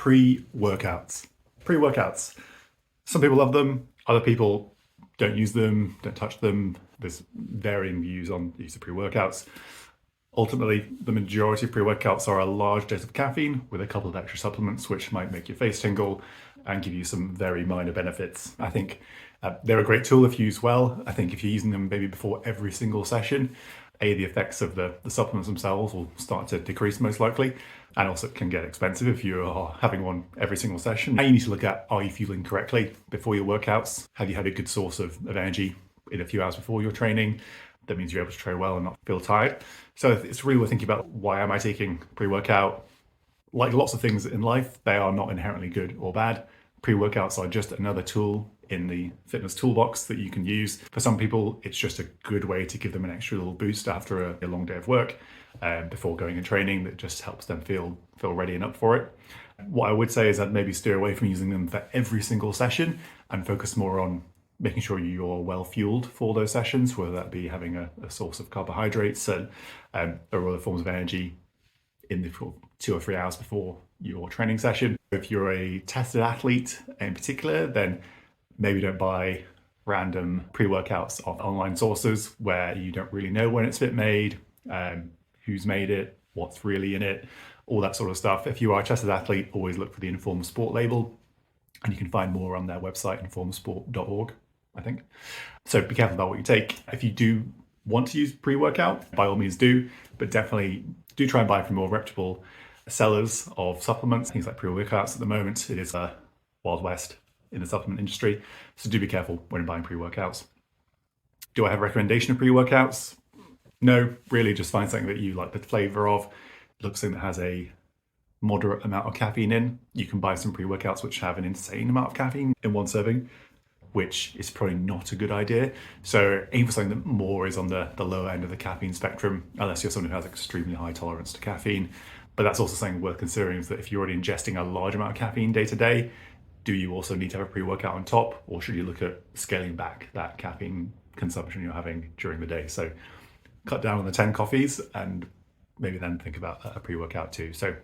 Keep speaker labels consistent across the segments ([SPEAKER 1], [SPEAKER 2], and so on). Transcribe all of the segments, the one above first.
[SPEAKER 1] Pre-workouts. Pre-workouts. Some people love them, other people don't use them, don't touch them. There's varying views on the use of pre-workouts. Ultimately, the majority of pre-workouts are a large dose of caffeine with a couple of extra supplements which might make your face tingle and give you some very minor benefits. I think they're a great tool if used well. I think if you're using them maybe before every single session, the effects of the supplements themselves will start to decrease most likely, and also it can get expensive if you are having one every single session. Now you need to look at, are you fueling correctly before your workouts? Have you had a good source of energy in a few hours before your training? That means you're able to train well and not feel tired. So it's really worth thinking about, why am I taking pre-workout? Like lots of things in life, they are not inherently good or bad. Pre-workouts are just another tool in the fitness toolbox that you can use. For some people, it's just a good way to give them an extra little boost after a long day of work before going and training. That just helps them feel ready and up for it. What I would say is that maybe steer away from using them for every single session and focus more on making sure you're well fueled for those sessions, whether that be having a source of carbohydrates or other forms of energy in the 2 or 3 hours before your training session. If you're a tested athlete in particular, then maybe don't buy random pre-workouts off online sources where you don't really know when it's been made, who's made it, what's really in it, all that sort of stuff. If you are a tested athlete, always look for the Informed Sport label, and you can find more on their website, informedsport.org, I think. So be careful about what you take. If you do want to use pre-workout, by all means do, but definitely do try and buy from more reputable sellers of supplements. Things like pre-workouts at the moment, it is a Wild West in the supplement industry. So do be careful when buying pre-workouts. Do I have a recommendation of pre-workouts? No, really just find something that you like the flavor of. Look something that has a moderate amount of caffeine in. You can buy some pre-workouts which have an insane amount of caffeine in one serving, which is probably not a good idea. So aim for something that more is on the lower end of the caffeine spectrum, unless you're someone who has extremely high tolerance to caffeine. But that's also something worth considering, is that if you're already ingesting a large amount of caffeine day to day, do you also need to have a pre-workout on top, or should you look at scaling back that caffeine consumption you're having during the day? So cut down on the 10 coffees and maybe then think about a pre-workout too. So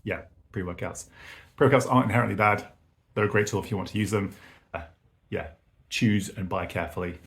[SPEAKER 1] yeah, pre-workouts. Pre-workouts aren't inherently bad. They're a great tool if you want to use them. Yeah, choose and buy carefully.